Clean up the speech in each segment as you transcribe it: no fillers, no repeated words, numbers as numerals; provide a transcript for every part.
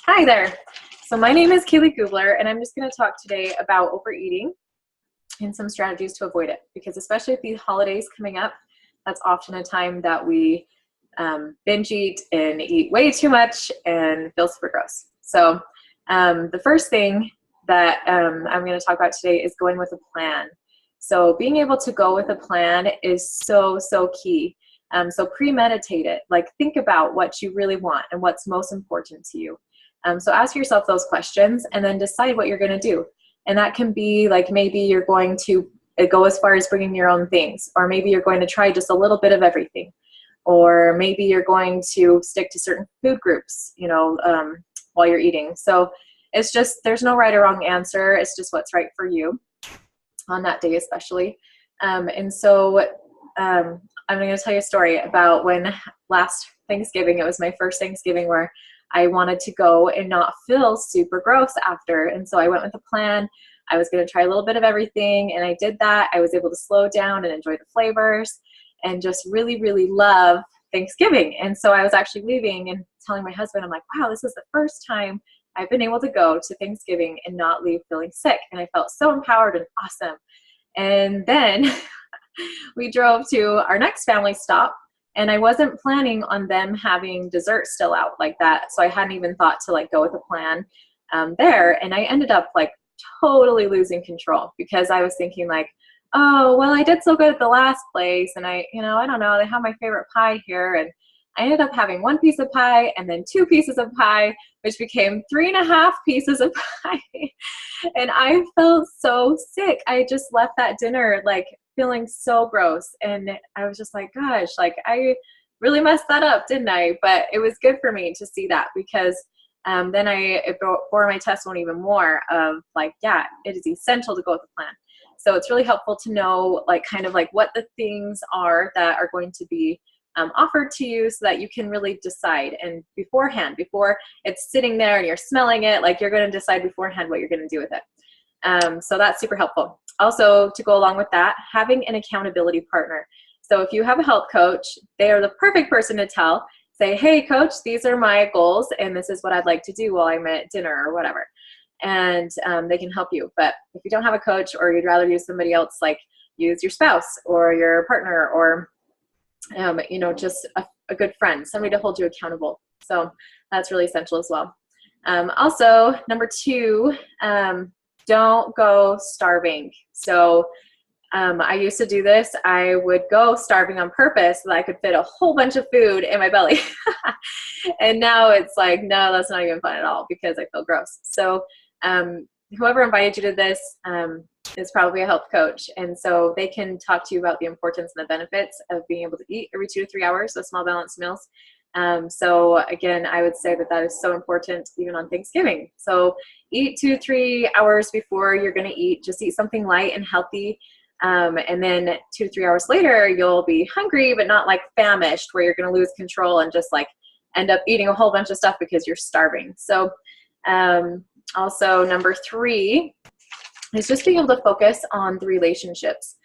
Hi there. So my name is Kaylee Gubler, and I'm just going to talk today about overeating and some strategies to avoid it. Because especially with these holidays coming up, that's often a time that we binge eat and eat way too much and feel super gross. So the first thing that I'm going to talk about today is going with a plan. So being able to go with a plan is so key. So premeditate it. Like, think about what you really want and what's most important to you. So ask yourself those questions and then decide what you're going to do. And that can be like, maybe you're going to go as far as bringing your own things, or maybe you're going to try just a little bit of everything, or maybe you're going to stick to certain food groups, while you're eating. So it's just, there's no right or wrong answer. It's just what's right for you on that day, especially. I'm going to tell you a story about when last Thanksgiving, it was my first Thanksgiving where I wanted to go and not feel super gross after. And so I went with a plan. I was going to try a little bit of everything, and I did that. I was able to slow down and enjoy the flavors and just really love Thanksgiving. And so I was actually leaving and telling my husband, I'm like, wow, this is the first time I've been able to go to Thanksgiving and not leave feeling sick. And I felt so empowered and awesome. And then we drove to our next family stop, and I wasn't planning on them having dessert still out like that. So I hadn't even thought to go with a plan there. And I ended up totally losing control, because I was thinking oh, well, I did so good at the last place. And I don't know, they have my favorite pie here. And I ended up having 1 piece of pie and then 2 pieces of pie, which became 3.5 pieces of pie. And I felt so sick. I just left that dinner feeling so gross. And I was just like, gosh, I really messed that up, didn't I? But it was good for me to see that, because then it bore my testimony even more of yeah, it is essential to go with a plan. So it's really helpful to know what the things are that are going to be offered to you, so that you can really decide. And beforehand, before it's sitting there and you're smelling it, you're going to decide beforehand what you're going to do with it. So that's super helpful. Also, to go along with that, having an accountability partner. So if you have a health coach, they are the perfect person to tell. Say, hey, coach, these are my goals, and this is what I'd like to do while I'm at dinner or whatever. And they can help you. But if you don't have a coach, or you'd rather use somebody else, use your spouse or your partner, or just a good friend, somebody to hold you accountable. So that's really essential as well. Also, number 2, don't go starving. So I used to do this. I would go starving on purpose so that I could fit a whole bunch of food in my belly. And now it's no, that's not even fun at all, because I feel gross. So whoever invited you to this is probably a health coach. And so they can talk to you about the importance and the benefits of being able to eat every 2 to 3 hours, so small balanced meals. So again, I would say that is so important even on Thanksgiving. So eat 2 to 3 hours before you're going to eat. Just eat something light and healthy. And then 2 to 3 hours later, you'll be hungry, but not famished, where you're going to lose control and just end up eating a whole bunch of stuff because you're starving. So also, number 3 is just being able to focus on the relationships.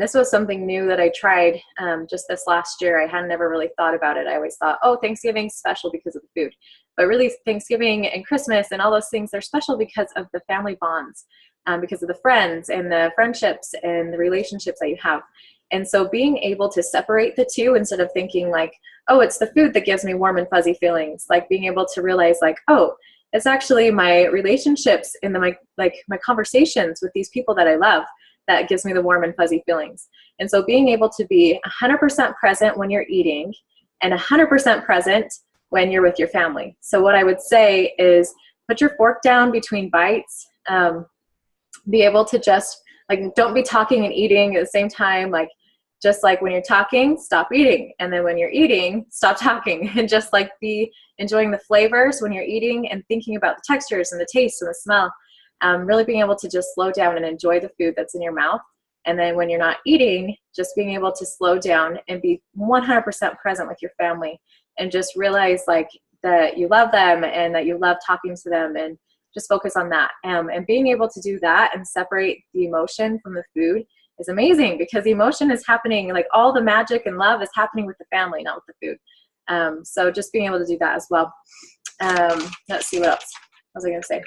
This was something new that I tried just this last year. I had never really thought about it. I always thought, oh, Thanksgiving's special because of the food. But really, Thanksgiving and Christmas and all those things, they're special because of the family bonds, because of the friends and the friendships and the relationships that you have. And so being able to separate the two, instead of thinking oh, it's the food that gives me warm and fuzzy feelings, being able to realize oh, it's actually my relationships and my conversations with these people that I love that gives me the warm and fuzzy feelings. And so being able to be 100% present when you're eating, and 100% present when you're with your family. So what I would say is, put your fork down between bites. Be able to just don't be talking and eating at the same time. Just when you're talking, stop eating. And then when you're eating, stop talking. And just be enjoying the flavors when you're eating, and thinking about the textures and the taste and the smell. Really being able to just slow down and enjoy the food that's in your mouth. And then when you're not eating, just being able to slow down and be 100% present with your family, and just realize that you love them and that you love talking to them, and just focus on that. And being able to do that and separate the emotion from the food is amazing, because the emotion is happening, all the magic and love is happening with the family, not with the food. So just being able to do that as well. Let's see, what else was I going to say?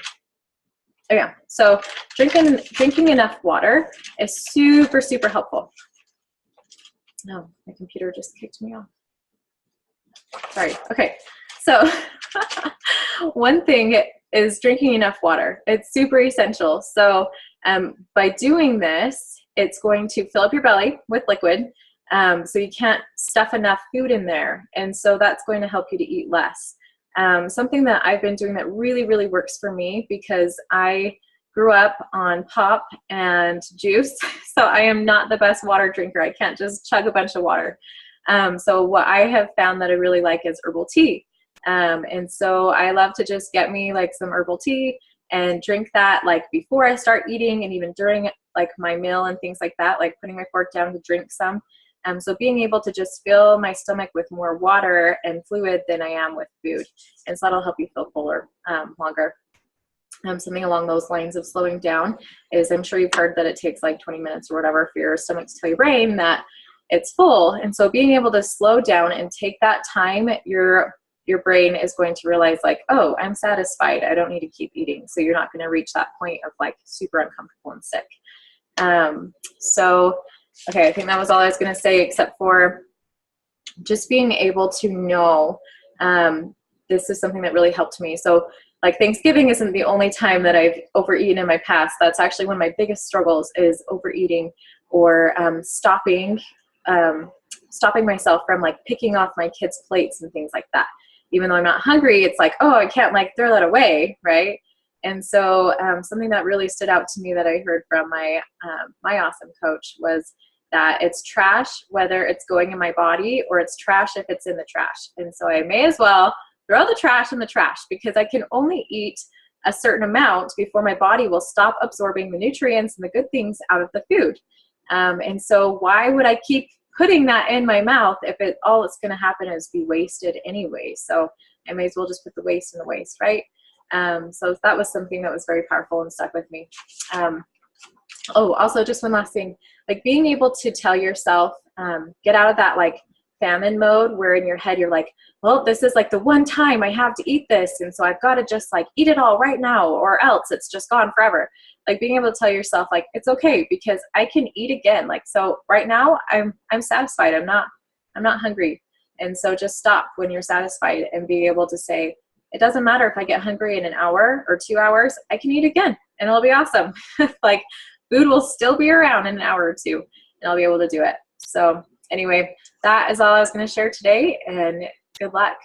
Oh yeah, so drinking enough water is super, super helpful. No, my computer just kicked me off. Sorry. Okay, so one thing is drinking enough water. It's super essential. So by doing this, it's going to fill up your belly with liquid, so you can't stuff enough food in there, and so that's going to help you to eat less. Something that I've been doing that really, really works for me, because I grew up on pop and juice, so I am not the best water drinker. I can't just chug a bunch of water. So what I have found that I really like is herbal tea. And so I love to just get me like some herbal tea and drink that like before I start eating, and even during like my meal and things like that, like putting my fork down to drink some. So being able to just fill my stomach with more water and fluid than I am with food. And so that'll help you feel fuller longer. Something along those lines of slowing down is, I'm sure you've heard that it takes like 20 minutes or whatever for your stomach to tell your brain that it's full. And so being able to slow down and take that time, your brain is going to realize like, oh, I'm satisfied. I don't need to keep eating. So you're not going to reach that point of like super uncomfortable and sick. So, okay, I think that was all I was going to say, except for just being able to know, this is something that really helped me. So like Thanksgiving isn't the only time that I've overeaten in my past. That's actually one of my biggest struggles, is overeating, or stopping myself from like picking off my kids' plates and things like that. Even though I'm not hungry, it's like, oh, I can't like throw that away, right? And so something that really stood out to me that I heard from my awesome coach was that it's trash whether it's going in my body, or it's trash if it's in the trash. And so I may as well throw the trash in the trash, because I can only eat a certain amount before my body will stop absorbing the nutrients and the good things out of the food. And so why would I keep putting that in my mouth if all it's going to happen is be wasted anyway? So I may as well just put the waste in the waste, right? So that was something that was very powerful and stuck with me. Oh, also just one last thing, like being able to tell yourself, get out of that like famine mode where in your head you're like, well, this is like the one time I have to eat this, and so I've got to just like eat it all right now, or else it's just gone forever. Like being able to tell yourself like, it's okay, because I can eat again. Like, so right now I'm satisfied. I'm not hungry. And so just stop when you're satisfied, and be able to say, it doesn't matter if I get hungry in an hour or 2 hours, I can eat again and it'll be awesome. Like food will still be around in an hour or two, and I'll be able to do it. So anyway, that is all I was going to share today, and good luck.